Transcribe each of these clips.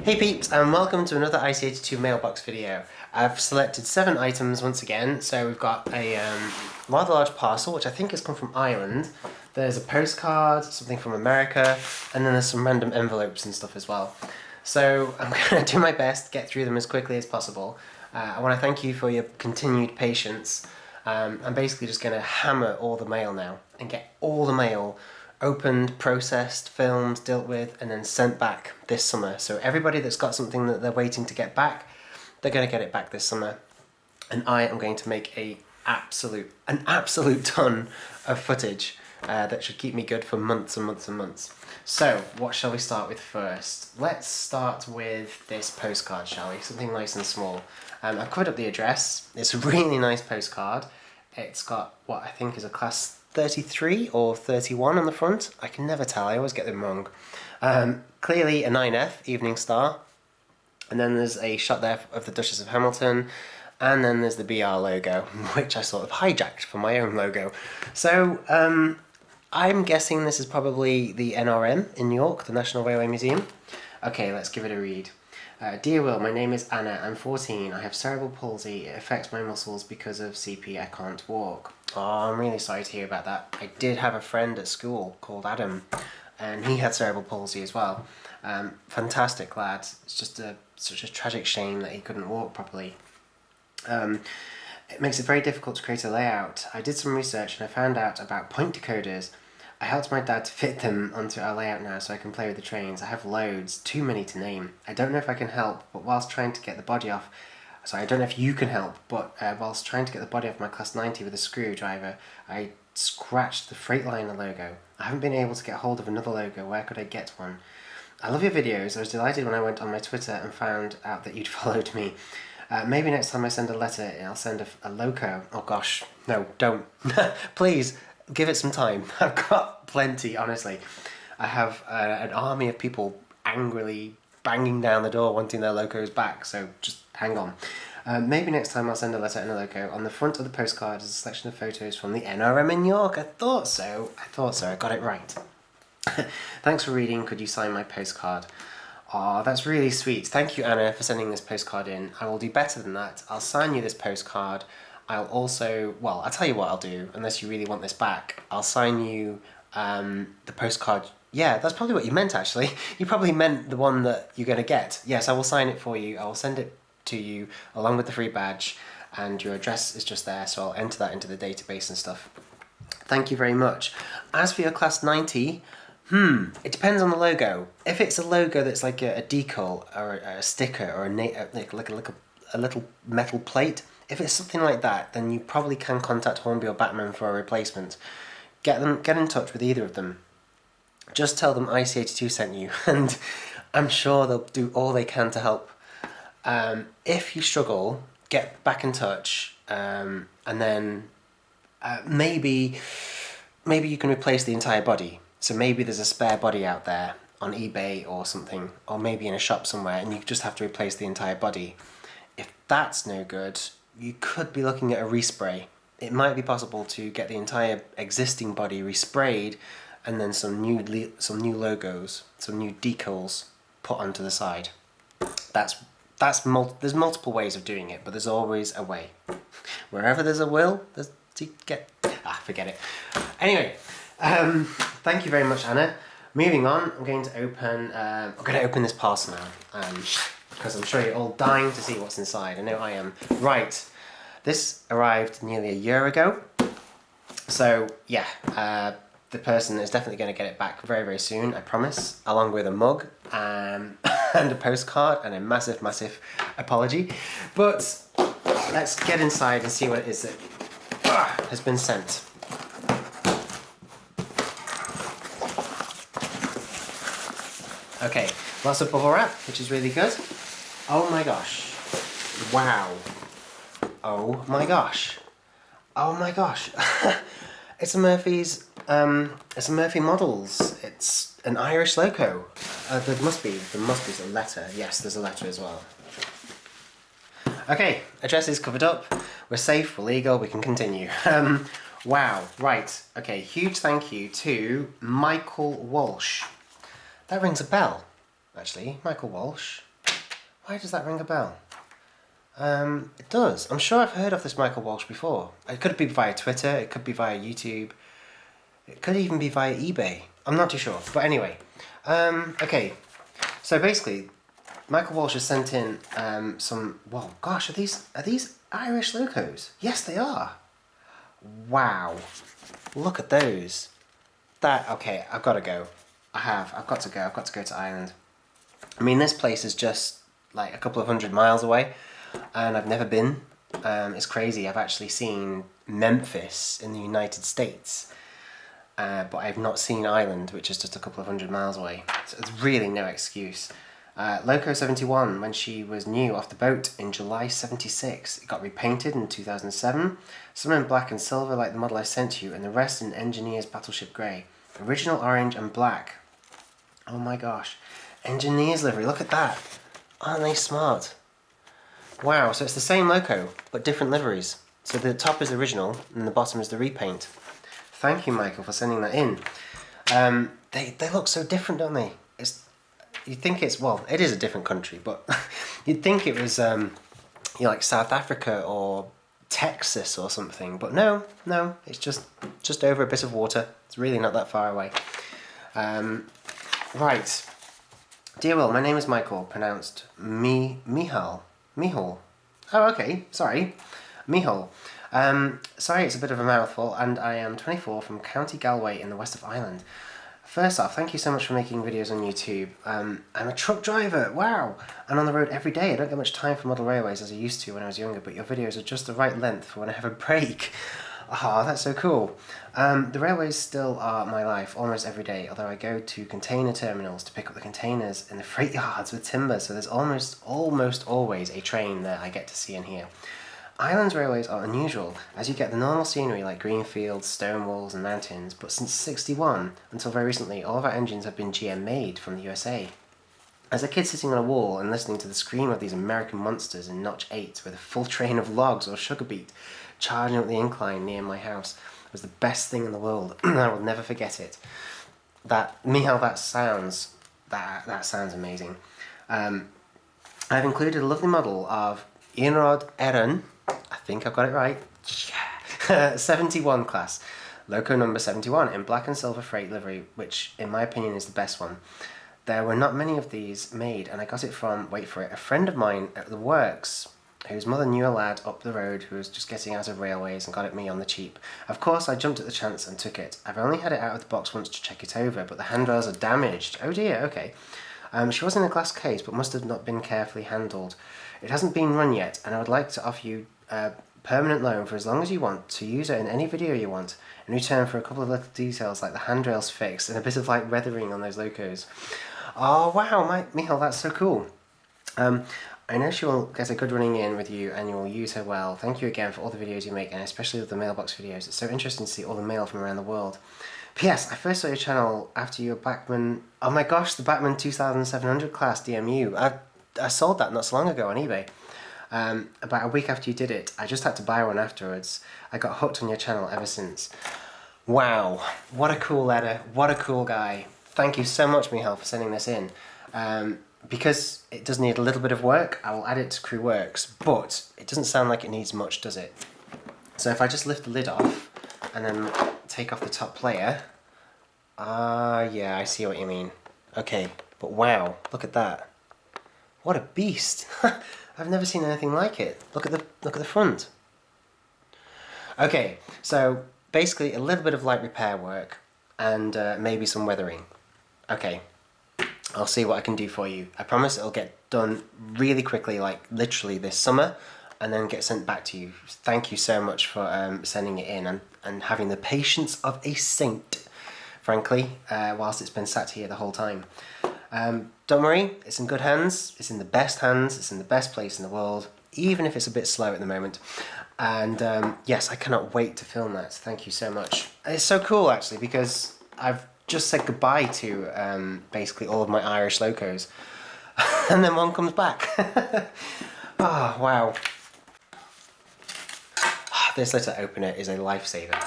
Hey peeps, and welcome to another IC82 Mailbox video. I've selected 7 items once again, so we've got a rather large parcel, which I think has come from Ireland. There's a postcard, something from America, and then there's some random envelopes and stuff as well. So I'm going to do my best to get through them as quickly as possible. I want to thank you for your continued patience. I'm basically just going to hammer all the mail now, and get all the mail opened, processed, filmed, dealt with, and then sent back this summer. So everybody that's got something that they're waiting to get back, they're going to get it back this summer. And I am going to make an absolute ton of footage that should keep me good for months and months and months. So what shall we start with first? Let's start with this postcard, shall we? Something nice and small. I've covered up the address. It's a really nice postcard. It's got what I think is a class 33 or 31 on the front. I can never tell, I always get them wrong. Clearly a 9F, Evening Star. And then there's a shot there of the Duchess of Hamilton. And then there's the BR logo, which I sort of hijacked for my own logo. So, I'm guessing this is probably the NRM in York, the National Railway Museum. Okay, let's give it a read. Dear Will, my name is Anna, I'm 14, I have cerebral palsy, it affects my muscles because of CP, I can't walk. Oh, I'm really sorry to hear about that. I did have a friend at school called Adam, and he had cerebral palsy as well. Fantastic lad, it's just such a tragic shame that he couldn't walk properly. It makes it very difficult to create a layout. I did some research and I found out about point decoders. I helped my dad to fit them onto our layout now so I can play with the trains. I have loads, too many to name. I don't know if I can help, but whilst trying to get the body off... Sorry, I don't know if you can help, but whilst trying to get the body off my class 90 with a screwdriver, I scratched the Freightliner logo. I haven't been able to get hold of another logo. Where could I get one? I love your videos. I was delighted when I went on my Twitter and found out that you'd followed me. Maybe next time I send a letter, I'll send a loco. Oh gosh, no, don't. Please, give it some time. I've got plenty, honestly. I have an army of people angrily banging down the door wanting their locos back, so just hang on. Maybe next time I'll send a letter and a loco. On the front of the postcard is a selection of photos from the NRM in York. I thought so, I got it right. Thanks for reading, could you sign my postcard? Aw, that's really sweet. Thank you, Anna, for sending this postcard in. I will do better than that. I'll sign you this postcard. I'll also... Well, I'll tell you what I'll do, unless you really want this back. I'll sign you the postcard... Yeah, that's probably what you meant, actually. You probably meant the one that you're going to get. Yes, I will sign it for you. I will send it to you along with the free badge, and your address is just there, so I'll enter that into the database and stuff. Thank you very much. As for your class 90... it depends on the logo. If it's a logo that's like a decal or a sticker or a little metal plate, if it's something like that, then you probably can contact Hornby or Batman for a replacement. Get in touch with either of them. Just tell them IC82 sent you, and I'm sure they'll do all they can to help. If you struggle, get back in touch, and then maybe you can replace the entire body. So maybe there's a spare body out there on eBay or something, or maybe in a shop somewhere, and you just have to replace the entire body. If that's no good, you could be looking at a respray. It might be possible to get the entire existing body resprayed, and then some new logos, some new decals put onto the side. There's multiple ways of doing it, but there's always a way. Wherever there's a will, forget it. Anyway. Thank you very much, Anna. Moving on, I'm going to open this parcel now, because I'm sure you're all dying to see what's inside. I know I am. Right, this arrived nearly a year ago, so yeah, the person is definitely going to get it back very, very soon, I promise, along with a mug, and a postcard, and a massive, massive apology. But let's get inside and see what it is that has been sent. Okay, lots of bubble wrap, which is really good. Oh my gosh. Wow. Oh my gosh. Oh my gosh. It's a Murphy Models. It's an Irish logo. There must be a letter. Yes, there's a letter as well. Okay, address is covered up. We're safe, we're legal, we can continue. Wow, right. Okay, huge thank you to Michael Walsh. That rings a bell, actually. Michael Walsh. Why does that ring a bell? It does. I'm sure I've heard of this Michael Walsh before. It could be via Twitter, it could be via YouTube, it could even be via eBay. I'm not too sure, but anyway. Okay, so basically, Michael Walsh has sent in some. Well, gosh, are these Irish locos? Yes, they are. Wow, look at those. Okay, I've got to go. I've got to go. I've got to go to Ireland. I mean, this place is just like a couple of 100 miles away, and I've never been. It's crazy. I've actually seen Memphis in the United States, but I've not seen Ireland, which is just a couple of 100 miles away. So it's really no excuse. Loco 71, when she was new off the boat in July 76. It got repainted in 2007. Some in black and silver like the model I sent you, and the rest in Engineer's Battleship Grey. Original orange and black. Oh my gosh. Engineer's livery, look at that. Aren't they smart? Wow, so it's the same loco, but different liveries. So the top is original, and the bottom is the repaint. Thank you, Michael, for sending that in. They look so different, don't they? You'd think it's, well, it is a different country, but you'd think it was, like South Africa or Texas or something. But no, it's just over a bit of water. It's really not that far away. Right. Dear Will, my name is Michael, pronounced Mihal. Oh, okay, sorry. Mihal. Sorry, it's a bit of a mouthful, and I am 24 from County Galway in the west of Ireland. First off, thank you so much for making videos on YouTube. I'm a truck driver, wow! And on the road every day. I don't get much time for model railways as I used to when I was younger, but your videos are just the right length for when I have a break. Ah, that's so cool. The railways still are my life almost every day, although I go to container terminals to pick up the containers in the freight yards with timber, so there's almost always a train that I get to see and hear. Ireland's railways are unusual, as you get the normal scenery like green fields, stone walls and mountains, but since '61, until very recently, all of our engines have been GM made from the USA. As a kid sitting on a wall and listening to the scream of these American monsters in Notch 8 with a full train of logs or sugar beet charging up the incline near my house was the best thing in the world, and I will never forget it. That sounds amazing. I've included a lovely model of Iarnród Éireann, I think I've got it right, 71 class, loco number 71 in black and silver freight livery, which in my opinion is the best one. There were not many of these made, and I got it from, wait for it, a friend of mine at the works, whose mother knew a lad up the road who was just getting out of railways and got it me on the cheap. Of course I jumped at the chance and took it. I've only had it out of the box once to check it over, but the handrails are damaged. Oh dear, okay. She was in a glass case, but must have not been carefully handled. It hasn't been run yet, and I would like to offer you a permanent loan for as long as you want to use it in any video you want, in return for a couple of little details like the handrails fixed and a bit of like weathering on those locos. Oh wow, Michal, that's so cool. I know she will get a good running in with you and you will use her well. Thank you again for all the videos you make, and especially with the mailbox videos. It's so interesting to see all the mail from around the world. P.S. I first saw your channel after your Bachmann... Oh my gosh, the Bachmann 2700 class DMU. I sold that not so long ago on eBay. About a week after you did it. I just had to buy one afterwards. I got hooked on your channel ever since. Wow, what a cool letter. What a cool guy. Thank you so much, Michal, for sending this in. Because it does need a little bit of work, I will add it to Crew Works, but it doesn't sound like it needs much, does it? So if I just lift the lid off and then take off the top layer, yeah, I see what you mean. Okay, but wow, look at that. What a beast. I've never seen anything like it. Look at the front. Okay, so basically a little bit of light repair work and maybe some weathering. Okay. I'll see what I can do for you. I promise it'll get done really quickly, like literally this summer, and then get sent back to you. Thank you so much for sending it in and having the patience of a saint, frankly, whilst it's been sat here the whole time. Don't worry, it's in good hands, it's in the best hands, it's in the best place in the world, even if it's a bit slow at the moment. And yes, I cannot wait to film that. Thank you so much. It's so cool actually, because I've just said goodbye to basically all of my Irish locos, and then one comes back. Oh wow. This letter opener is a lifesaver.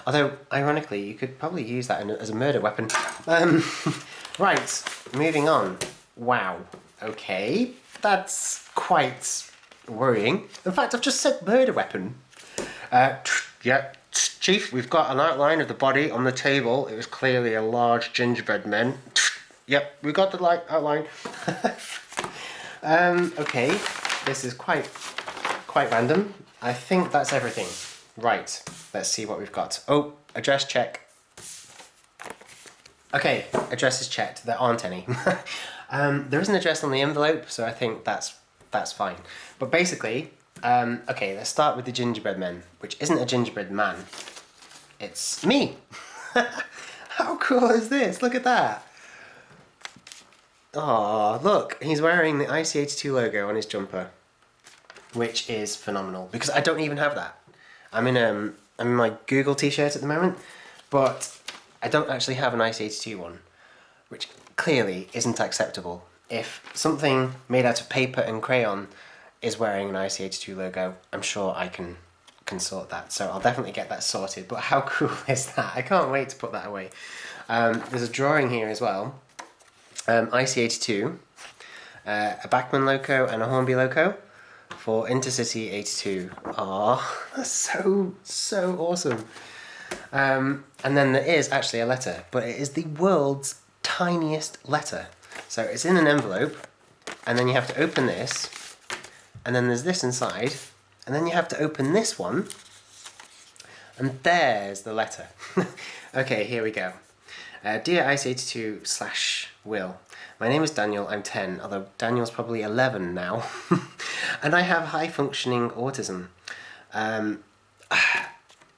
Although ironically you could probably use that as a murder weapon. Right, moving on. Wow, okay, That's quite worrying. In fact, I've just said murder weapon. Yeah, Chief, we've got an outline of the body on the table. It was clearly a large gingerbread man. Yep, we got the outline. Okay, this is quite random. I think that's everything. Right, let's see what we've got. Oh, address check. Okay, address is checked. There aren't any. There is an address on the envelope, so I think that's fine. But basically, okay, let's start with the gingerbread man, which isn't a gingerbread man. It's me. How cool is this? Look at that. Oh, look, he's wearing the IC82 logo on his jumper, which is phenomenal because I don't even have that. I'm in my Google t-shirt at the moment, but I don't actually have an IC82 one, which clearly isn't acceptable. If something made out of paper and crayon is wearing an IC82 logo, I'm sure I can sort that. So I'll definitely get that sorted. But how cool is that? I can't wait to put that away. There's a drawing here as well. IC82, a Bachmann loco and a Hornby loco for Intercity 82. Ah, that's so awesome. And then there is actually a letter, but it is the world's tiniest letter. So it's in an envelope, and then you have to open this, and then there's this inside, and then you have to open this one, and there's the letter. Okay, here we go. Dear IC82/Will, my name is Daniel, I'm 10, although Daniel's probably 11 now, and I have high-functioning autism.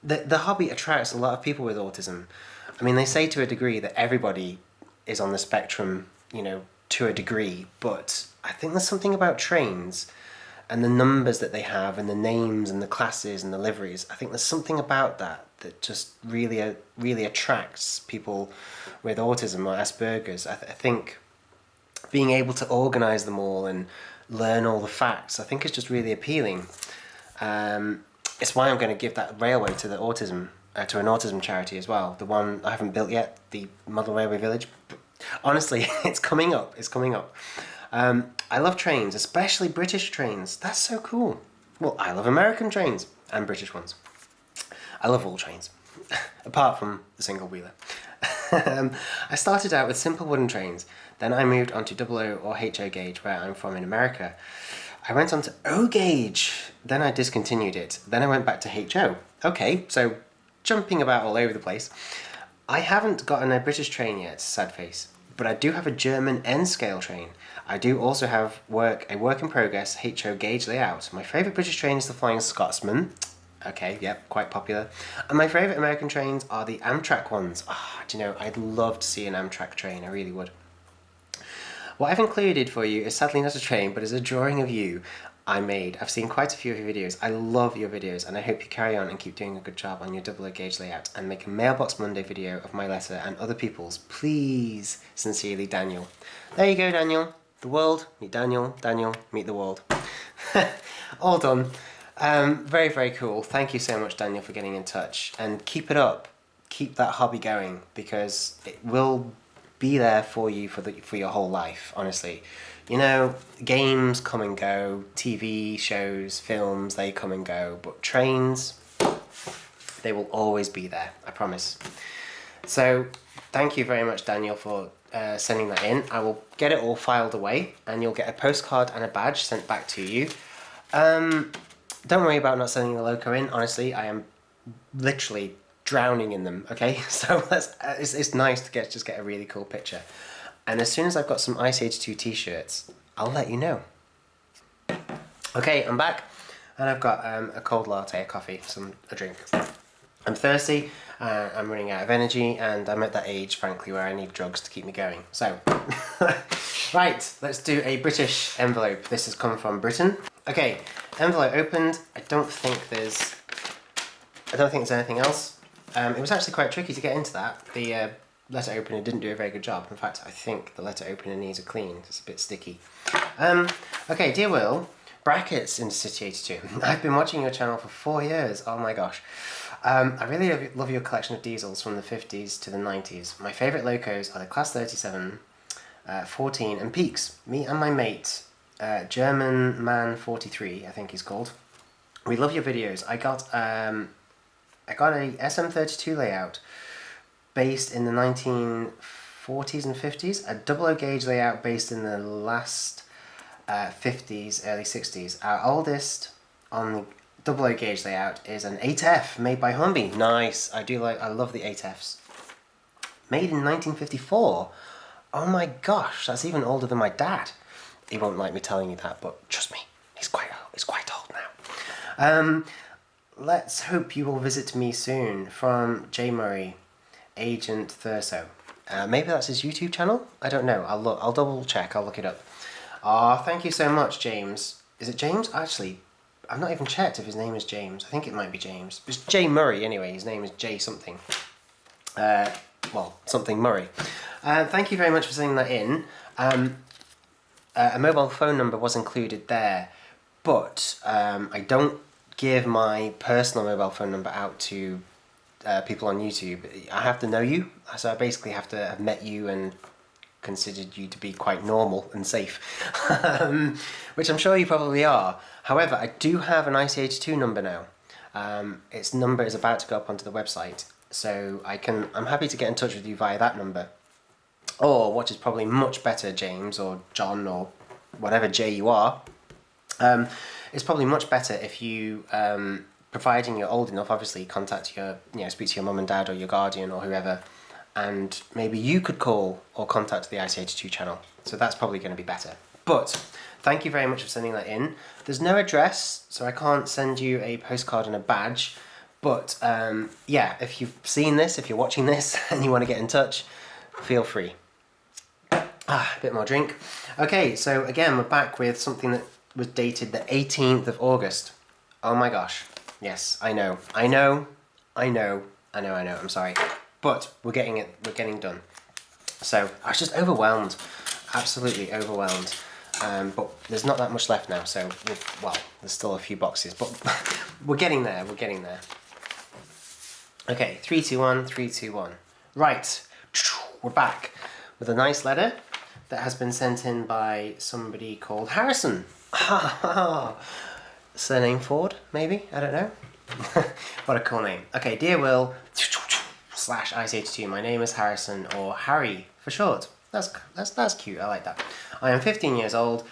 The hobby attracts a lot of people with autism. I mean, they say to a degree that everybody is on the spectrum, you know, to a degree, but I think there's something about trains and the numbers that they have and the names and the classes and the liveries. I think there's something about that just really attracts people with autism or Asperger's. I think being able to organise them all and learn all the facts, I think is just really appealing. It's why I'm going to give that railway to the autism to an autism charity as well. The one I haven't built yet, the Model Railway Village. Honestly, it's coming up. It's coming up. I love trains, especially British trains. That's so cool. Well, I love American trains and British ones. I love all trains, apart from the single-wheeler. I started out with simple wooden trains. Then I moved on to 00 or HO gauge, where I'm from in America. I went on to O gauge. Then I discontinued it. Then I went back to HO. Okay, so jumping about all over the place. I haven't gotten a British train yet, sad face, but I do have a German N-scale train. I do also have a work in progress HO gauge layout. My favourite British train is the Flying Scotsman. Okay, yep, quite popular. And my favourite American trains are the Amtrak ones. Do you know, I'd love to see an Amtrak train, I really would. What I've included for you is sadly not a train, but is a drawing of you I made. I've seen quite a few of your videos. I love your videos, and I hope you carry on and keep doing a good job on your 00 gauge layout and make a Mailbox Monday video of my letter and other people's. Please, sincerely, Daniel. There you go, Daniel. The world, meet Daniel. Daniel, meet the world. All done. Very, very cool. Thank you so much, Daniel, for getting in touch. And keep it up. Keep that hobby going, because it will be there for you for your whole life, honestly. You know, games come and go, TV shows, films, they come and go, but trains, they will always be there, I promise. So, thank you very much, Daniel, for sending that in. I will get it all filed away, and you'll get a postcard and a badge sent back to you. Don't worry about not sending the loco in, honestly, I am literally drowning in them, okay? So it's nice to just get a really cool picture. And as soon as I've got some IC82 t-shirts, I'll let you know. Okay, I'm back, and I've got a cold latte, a coffee, a drink. I'm thirsty, I'm running out of energy, and I'm at that age, frankly, where I need drugs to keep me going. So, right, let's do a British envelope. This has come from Britain. Okay, envelope opened. I don't think there's anything else. It was actually quite tricky to get into that. The letter opener didn't do a very good job. In fact, I think the letter opener needs a clean. It's a bit sticky. Okay, dear Will, brackets Intercity 82. I've been watching your channel for 4 years. Oh my gosh. I really love your collection of diesels from the 50s to the 90s. My favourite locos are the Class 37, 14 and Peaks. Me and my mate German Man 43, I think he's called. We love your videos. I got a SM32 layout based in the 1940s and 50s, a double O gauge layout based in the last 50s, early 60s. Our oldest on the double O gauge layout is an 8F made by Hornby. Nice. I love the 8Fs. Made in 1954. Oh my gosh, that's even older than my dad. He won't like me telling you that, but trust me, he's quite old now. Let's hope you will visit me soon. From J Murray, Agent Thurso. Maybe that's his YouTube channel? I don't know. I'll double check. I'll look it up. Oh, thank you so much, James. Is it James? Actually, I've not even checked if his name is James. I think it might be James. It's J Murray anyway. His name is J something. Well, something Murray. Thank you very much for sending that in. A mobile phone number was included there, but I don't give my personal mobile phone number out to people on YouTube. I have to know you, so I basically have to have met you and considered you to be quite normal and safe, which I'm sure you probably are. However, I do have an IC82 number now. Its number is about to go up onto the website, so I'm happy to get in touch with you via that number. Or, what is probably much better, James or John or whatever J you are, it's probably much better if you, providing you're old enough, obviously contact speak to your mum and dad or your guardian or whoever, and maybe you could call or contact the IC82 channel. So that's probably going to be better. But thank you very much for sending that in. There's no address, so I can't send you a postcard and a badge. But yeah, if you've seen this, if you're watching this and you want to get in touch, feel free. A bit more drink. Okay, so again, we're back with something that was dated the 18th of August. Oh my gosh. Yes, I know. I'm sorry. But we're getting done. So I was just overwhelmed. Absolutely overwhelmed. But there's not that much left now, so there's still a few boxes, but we're getting there. Okay, 3, 2, 1, 3, 2, 1. Right, we're back with a nice letter that has been sent in by somebody called Harrison. Surname Ford, maybe? I don't know. What a cool name. Okay, dear Will /IC82, my name is Harrison, or Harry for short. That's cute, I like that. I am 15 years old,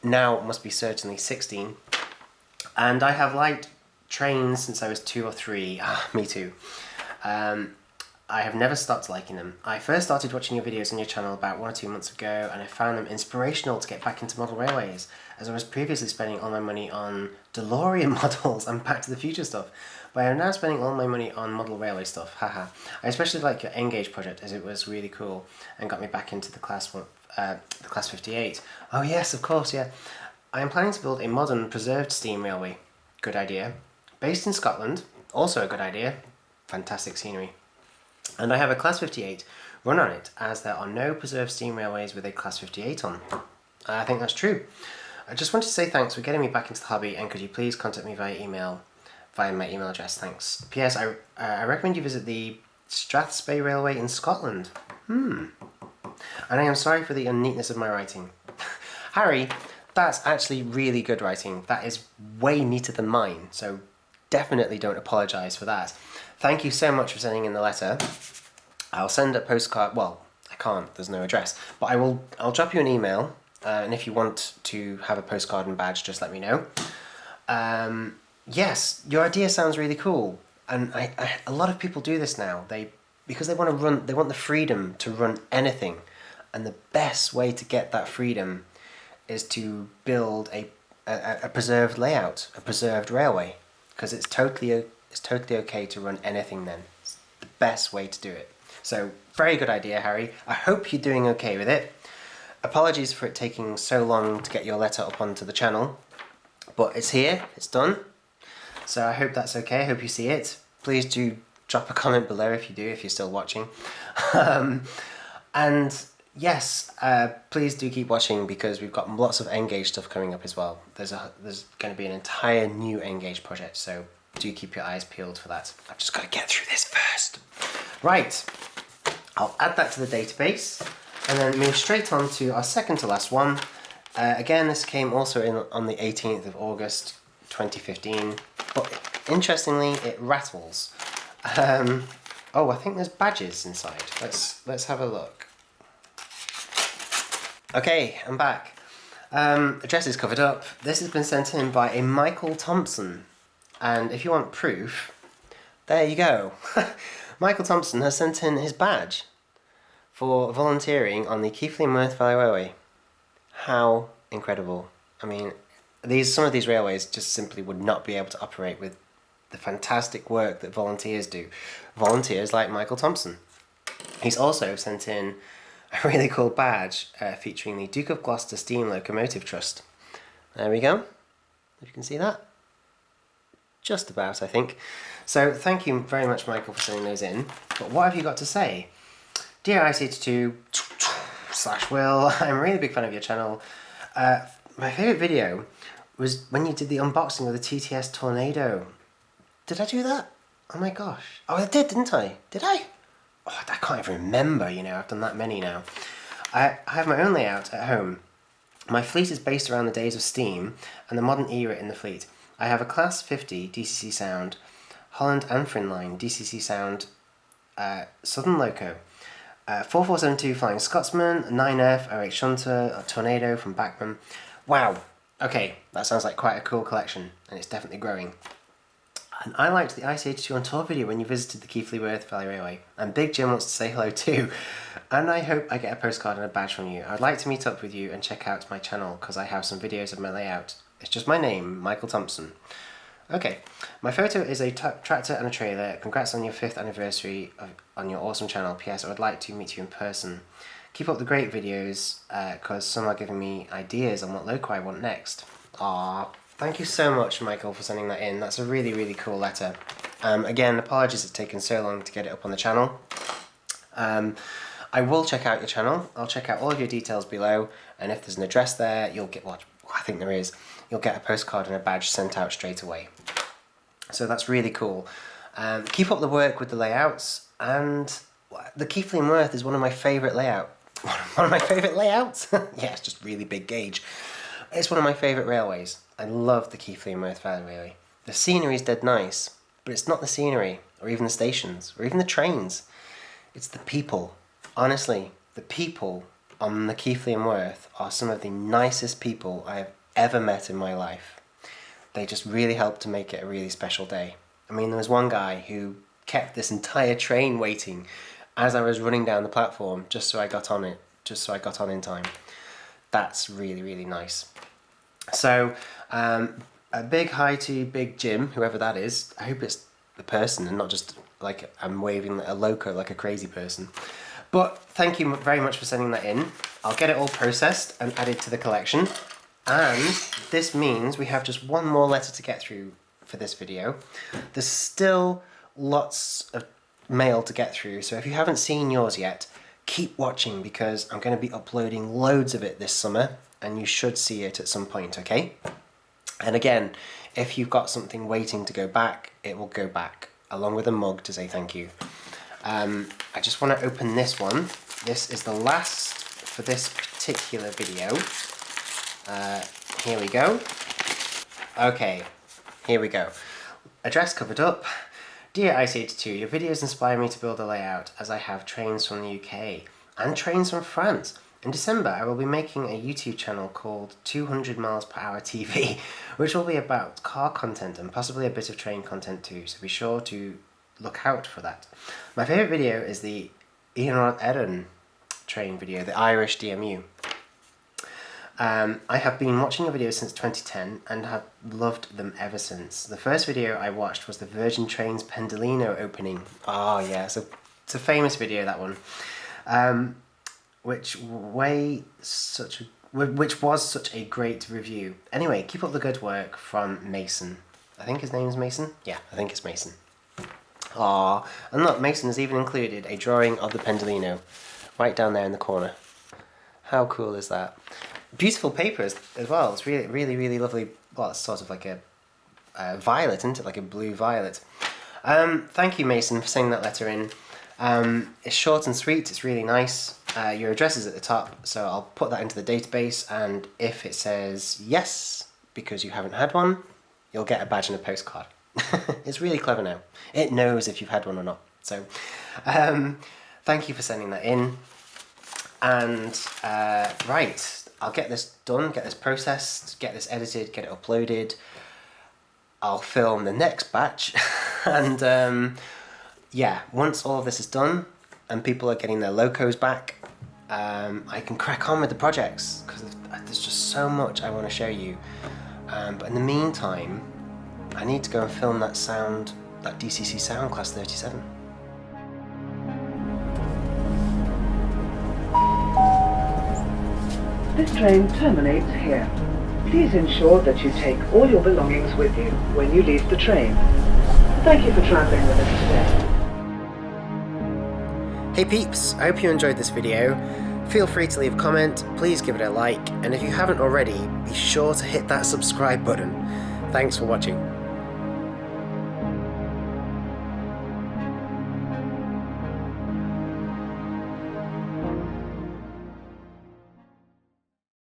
now must be certainly 16, and I have liked trains since I was 2 or 3. Me too. I have never stopped liking them. I first started watching your videos on your channel about 1 or 2 months ago, and I found them inspirational to get back into model railways, as I was previously spending all my money on DeLorean models and Back to the Future stuff, but I am now spending all my money on model railway stuff, haha. I especially like your N-Gauge project, as it was really cool and got me back into the class 58. Oh yes, of course, yeah. I am planning to build a modern preserved steam railway. Good idea. Based in Scotland, also a good idea. Fantastic scenery. And I have a Class 58 run on it, as there are no preserved steam railways with a Class 58 on. I think that's true. I just wanted to say thanks for getting me back into the hobby, and could you please contact me via my email address, thanks. P.S. I recommend you visit the Strathspey Railway in Scotland. And I am sorry for the unneatness of my writing. Harry, that's actually really good writing. That is way neater than mine, so definitely don't apologise for that. Thank you so much for sending in the letter. I'll send a postcard. Well, I can't, there's no address. But I'll drop you an email, and if you want to have a postcard and badge, just let me know. Yes, your idea sounds really cool. And a lot of people do this now. Because they want the freedom to run anything. And the best way to get that freedom is to build a preserved layout, a preserved railway. Because it's totally okay to run anything then. It's the best way to do it. So, very good idea, Harry. I hope you're doing okay with it. Apologies for it taking so long to get your letter up onto the channel. But it's here, it's done. So I hope that's okay, I hope you see it. Please do drop a comment below if you're still watching. And yes, please do keep watching, because we've got lots of N-Gauge stuff coming up as well. There's going to be an entire new N-Gauge project, so do keep your eyes peeled for that. I've just got to get through this first. Right, I'll add that to the database and then move straight on to our second to last one. Again, this came also in on the 18th of August 2015, but interestingly, it rattles. Oh, I think there's badges inside. Let's have a look. Okay, I'm back. Address is covered up. This has been sent in by a Michael Thompson, and if you want proof, there you go. Michael Thompson has sent in his badge for volunteering on the Keighley and Worth Valley Railway. How incredible. I mean, some of these railways just simply would not be able to operate with the fantastic work that volunteers do. Volunteers like Michael Thompson. He's also sent in a really cool badge featuring the Duke of Gloucester Steam Locomotive Trust. There we go. If you can see that. Just about, I think. So thank you very much, Michael, for sending those in. But what have you got to say? Dear IC82/Will, I'm a really big fan of your channel. My favourite video was when you did the unboxing of the TTS Tornado. Did I do that? Oh my gosh. Oh, I did, didn't I? Did I? Oh, I can't even remember, you know, I've done that many now. I have my own layout at home. My fleet is based around the days of steam and the modern era in the fleet. I have a Class 50 DCC Sound, Holland and Line DCC Sound, Southern Loco, 4472 Flying Scotsman, 9F, OH Shunter, a Tornado from Bachmann. Wow, okay, that sounds like quite a cool collection, and it's definitely growing. And I liked the IC82 on tour video when you visited the Keighley Worth Valley Railway, and Big Jim wants to say hello too. And I hope I get a postcard and a badge from you. I'd like to meet up with you and check out my channel, because I have some videos of my layout. It's just my name, Michael Thompson. Okay, my photo is a tractor and a trailer. Congrats on your 5th anniversary on your awesome channel. P.S. I would like to meet you in person. Keep up the great videos, because some are giving me ideas on what loco I want next. Aww, thank you so much, Michael, for sending that in. That's a really, really cool letter. Again, apologies it's taken so long to get it up on the channel. I will check out your channel. I'll check out all of your details below, and if there's an address there, you'll get, well, I think there is, you'll get a postcard and a badge sent out straight away. So that's really cool. Keep up the work with the layouts, and the Keighley and Worth is one of my favourite layouts. One of my favourite layouts? Yeah, it's just really big gauge. It's one of my favourite railways. I love the Keighley and Worth Valley Railway. The scenery's dead nice, but it's not the scenery, or even the stations, or even the trains. It's the people. Honestly, the people on the Keighley and Worth are some of the nicest people I have ever met in my life. They just really helped to make it a really special day. I mean, there was one guy who kept this entire train waiting as I was running down the platform just so I got on it, just so I got on in time. That's really, really nice. So, a big hi to Big Jim, whoever that is. I hope it's the person and not just like I'm waving a loco like a crazy person. But thank you very much for sending that in. I'll get it all processed and added to the collection. And this means we have just one more letter to get through for this video. There's still lots of mail to get through, so if you haven't seen yours yet, keep watching because I'm going to be uploading loads of it this summer, and you should see it at some point, okay? And again, if you've got something waiting to go back, it will go back, along with a mug to say thank you. I just want to open this one. This is the last for this particular video. Here we go. Okay, here we go. Address covered up. Dear IC82, your videos inspire me to build a layout as I have trains from the UK and trains from France. In December, I will be making a YouTube channel called 200 miles per hour TV, which will be about car content and possibly a bit of train content too, so be sure to look out for that. My favourite video is the Ian Erin train video, the Irish DMU. I have been watching your videos since 2010 and have loved them ever since. The first video I watched was the Virgin Trains Pendolino opening. Oh yeah, so it's a famous video, that one. Which was such a great review. Anyway, keep up the good work from Mason. I think his name is Mason? Yeah, I think it's Mason. Aww, and look, Mason has even included a drawing of the Pendolino right down there in the corner. How cool is that? Beautiful paper as well. It's really, really, really lovely. Well, it's sort of like a violet, isn't it? Like a blue violet. Thank you, Mason, for sending that letter in. It's short and sweet, it's really nice. Your address is at the top, so I'll put that into the database, and if it says yes, because you haven't had one, you'll get a badge and a postcard. It's really clever now. It knows if you've had one or not. So, thank you for sending that in. And, right, I'll get this done, get this processed, get this edited, get it uploaded. I'll film the next batch, and yeah, once all of this is done and people are getting their locos back, I can crack on with the projects, because there's just so much I want to show you. But in the meantime, I need to go and film that DCC sound class 37. This train terminates here. Please ensure that you take all your belongings with you when you leave the train. Thank you for travelling with us today. Hey peeps, I hope you enjoyed this video. Feel free to leave a comment, please give it a like, and if you haven't already, be sure to hit that subscribe button. Thanks for watching.